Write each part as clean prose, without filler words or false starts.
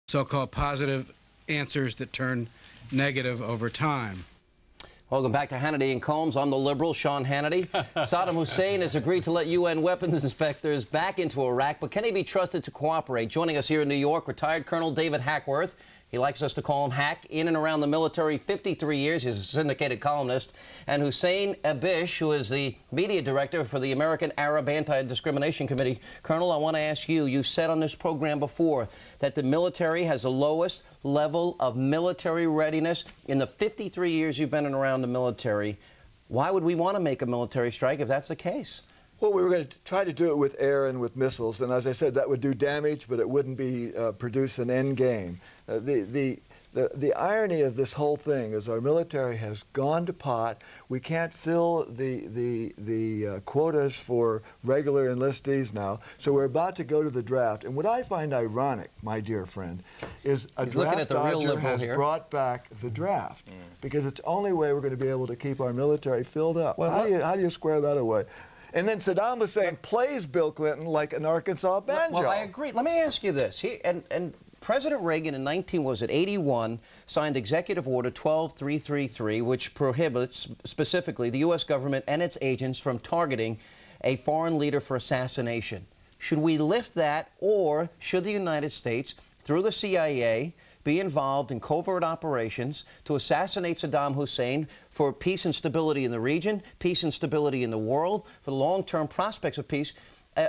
so-called positive answers that turn negative over time. Welcome back to Hannity and Colmes. I'm the liberal, Sean Hannity. Saddam Hussein has agreed to let UN weapons inspectors back into Iraq, but can he be trusted to cooperate? Joining us here in New York, retired Colonel David Hackworth. He likes us to call him Hack. In and around the military, 53 years. He's a syndicated columnist. And Hussein Ibish, who is the media director for the American Arab Anti-Discrimination Committee. Colonel, I want to ask you, you said on this program before that the military has the lowest level of military readiness in the 53 years you've been around the military. Why would we want to make a military strike if that's the case? Well, we were going to try to do it with air and with missiles, and as I said, that would do damage, but it wouldn't be produce an end game. The irony of this whole thing is our military has gone to pot. We can't fill the quotas for regular enlistees now, so we're about to go to the draft. And what I find ironic, my dear friend, is a draft dodger has brought back the draft because it's the only way we're going to be able to keep our military filled up. Well, how do you square that away? And then Saddam Hussein plays Bill Clinton like an Arkansas banjo. Well, I agree. Let me ask you this. And President Reagan in 81 signed Executive Order 12333, which prohibits specifically the U.S. government and its agents from targeting a foreign leader for assassination. Should we lift that, or should the United States, through the CIA, be involved in covert operations to assassinate Saddam Hussein for peace and stability in the region, peace and stability in the world, for the long-term prospects of peace?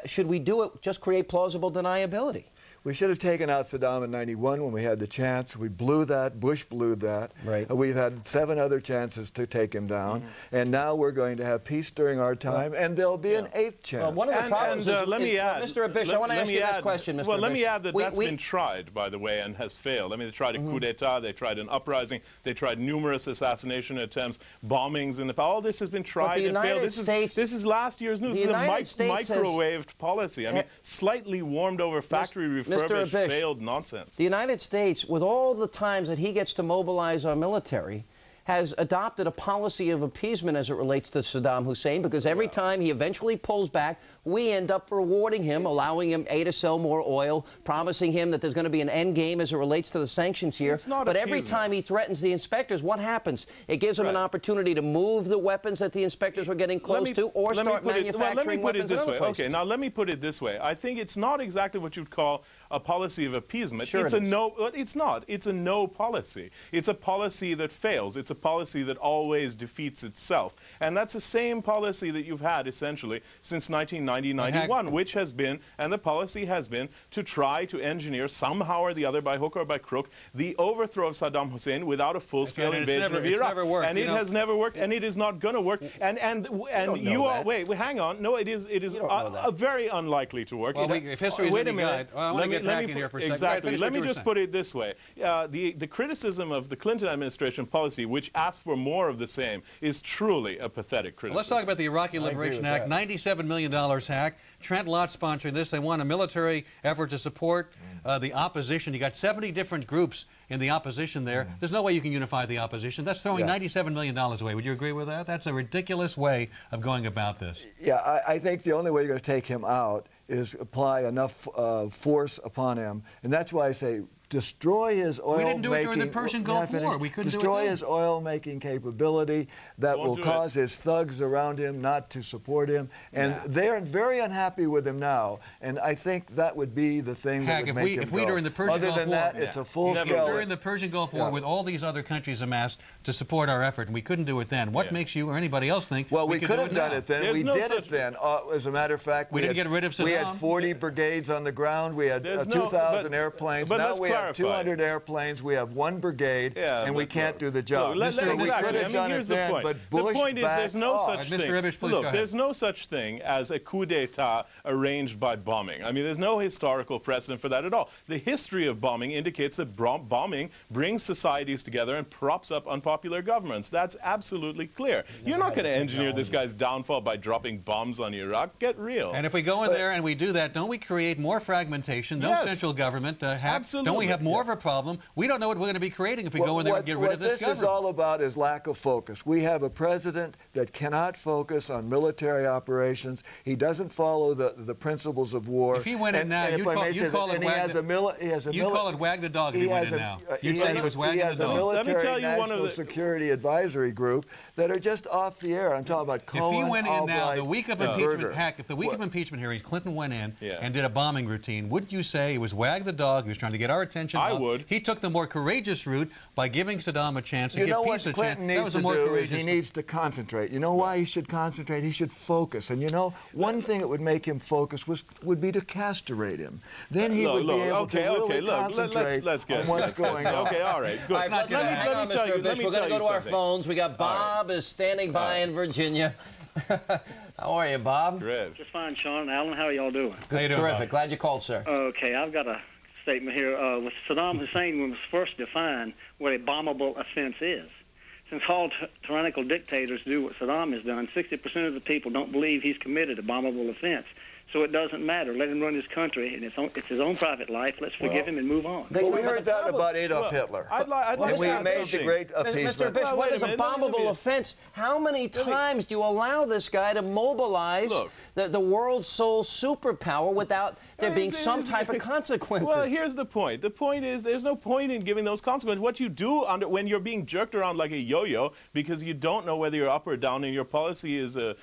Should we do it, just create plausible deniability? We should have taken out Saddam in '91 when we had the chance. We blew that. Bush blew that. Right. We've had 7 other chances to take him down. And now we're going to have peace during our time, and there'll be an 8th chance. Well, one of the problems is, let me add, Mr. Ibish, I want to ask you this question, Mr. Well, Ibish. let me add that that's been tried, by the way, and has failed. I mean, they tried a coup d'etat, they tried an uprising, they tried numerous assassination attempts, bombings in the past. All this has been tried and failed. This is last year's news. This is a microwaved policy. I mean, slightly warmed over, factory refurbished, failed nonsense. The United States, with all the times that he gets to mobilize our military, has adopted a policy of appeasement as it relates to Saddam Hussein, because every time he eventually pulls back, we end up rewarding him, allowing him, to sell more oil, promising him that there's going to be an end game as it relates to the sanctions here. But every time he threatens the inspectors, what happens? It gives him an opportunity to move the weapons that the inspectors were getting close to, or start manufacturing weapons in other places. Okay, now let me put it this way. I think it's not exactly what you'd call a policy of appeasement. Sure it's a no. It's not. It's a no policy. It's a policy that fails. It's a policy that always defeats itself. And that's the same policy that you've had essentially since 1990-91, which has been, and the policy has been, to try to engineer somehow or the other, by hook or by crook, the overthrow of Saddam Hussein without a full-scale invasion of Iraq. And it has never worked, and it is not going to work. And you are, wait, hang on. No, it is very unlikely to work. Well, if history is any guide, well, let me back in here for a second. Exactly. Let me just put it this way. The criticism of the Clinton administration policy, which asked for more of the same, is truly a pathetic criticism. Well, let's talk about the Iraqi Liberation Act. $97 million hack. Trent Lott sponsored this. They want a military effort to support the opposition. You got 70 different groups in the opposition there. There's no way you can unify the opposition. That's throwing $97 million away. Would you agree with that? That's a ridiculous way of going about this. Yeah, I think the only way you're going to take him out is apply enough force upon him. And that's why I say destroy his oil-making... We didn't do it during the Persian Gulf War. We couldn't destroy do it his oil-making capability. That will cause his thugs around him not to support him. And they're very unhappy with him now. And I think that would be the thing that would make him if we during the Persian Gulf War... Other than that, it's a full-scale... During the Persian Gulf War, with all these other countries amassed to support our effort, and we couldn't do it then, what makes you or anybody else think we could have done it then? We did it then. As a matter of fact, we didn't get rid of Saddam. We had 40 brigades on the ground. We had 2,000 airplanes. Now we have 200 airplanes. We have 1 brigade, and we can't do the job. We could have done it then, but Bush the point is there's no such thing. Mr. Ibish, please Look, there's no such thing as a coup d'etat arranged by bombing. I mean, there's no historical precedent for that at all. The history of bombing indicates that bombing brings societies together and props up unpopular governments. That's absolutely clear. You're not going to engineer this guy's downfall by dropping bombs on Iraq. Get real. And if we go in there and we do that, don't we create more fragmentation? No central government. Absolutely. Don't we have more of a problem. We don't know what we're going to be creating if we go in there and get rid of this government. What this is all about is lack of focus. We have a president that cannot focus on military operations. He doesn't follow the principles of war. If he went in now, you'd call it wag the dog if he went in now. You'd say he was wagging the dog. He has a military national security advisory group that are just off the air. I'm talking about Cohen, If he went in now, the week of impeachment, Berger. if the week of impeachment hearings, Clinton went in and did a bombing routine, wouldn't you say it was wag the dog? He was trying to get our attention. I would. He took the more courageous route by giving Saddam a chance to give peace a chance. Clinton needs to do is he needs to concentrate. You know why he should concentrate? He should focus. And you know, one thing that would make him focus would be to castrate him. Then he would be able to really concentrate on what's going on. Okay, all right, good. All right, hang on, Mr. Ibish. We're going to go to our phones. We got Bob is standing by in Virginia. How are you, Bob? Great. Just fine, Sean. Alan, how are y'all doing? Good, terrific. Glad you called, sir. Okay, I've got a statement here. With Saddam Hussein, we must first define what a bombable offense is. Since all tyrannical dictators do what Saddam has done, 60% of the people don't believe he's committed a bombable offense. So it doesn't matter. Let him run his country, and it's his own private life. Let's forgive him and move on. Well, we heard that about Adolf Hitler. I'd we made the great appeasement. Mr. Ibish, what is a bombable offense? How many times do you allow this guy to mobilize the world's sole superpower without there being some type of consequences? Well, here's the point. The point is there's no point in giving those consequences. What you do when you're being jerked around like a yo-yo because you don't know whether you're up or down and your policy is a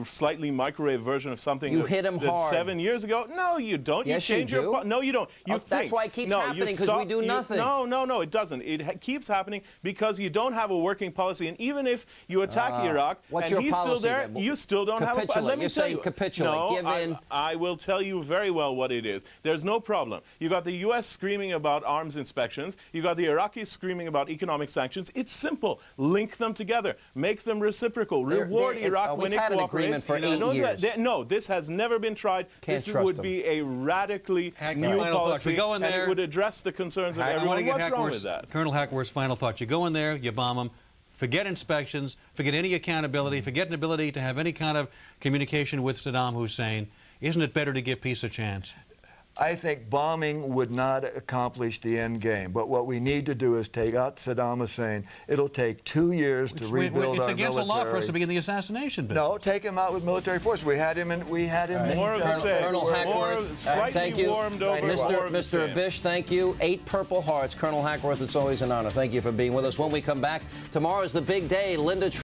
slightly microwave version of something you hit him hard 7 years ago. No, you don't. Yes, you change your no, you don't. You think. That's why it keeps happening, because we do nothing. No, it doesn't. It keeps happening because you don't have a working policy. And even if you attack Iraq and he's still there, you still don't have a policy. Let me tell you. Capitulate. No, give in. I will tell you very well what it is. There's no problem. You got the U.S. screaming about arms inspections. You got the Iraqis screaming about economic sanctions. It's simple. Link them together. Make them reciprocal. Reward Iraq when it cooperates. We've had an agreement for 8 years. No, this has never been tried. This would be a radically new policy, and it would address the concerns of everyone. What's wrong with that? Colonel Hackworth's final thoughts. You go in there, you bomb them, forget inspections, forget any accountability, forget an ability to have any kind of communication with Saddam Hussein. Isn't it better to give peace a chance? I think bombing would not accomplish the end game. But what we need to do is take out Saddam Hussein. It'll take 2 years to rebuild our military. It's against the law for us to begin the assassination business. No, take him out with military force. We had him in. More of the same. Colonel Hackworth, thank you. Warmed over. Mr. Ibish, thank you. 8 Purple Hearts. Colonel Hackworth, it's always an honor. Thank you for being with us. When we come back, tomorrow is the big day. Linda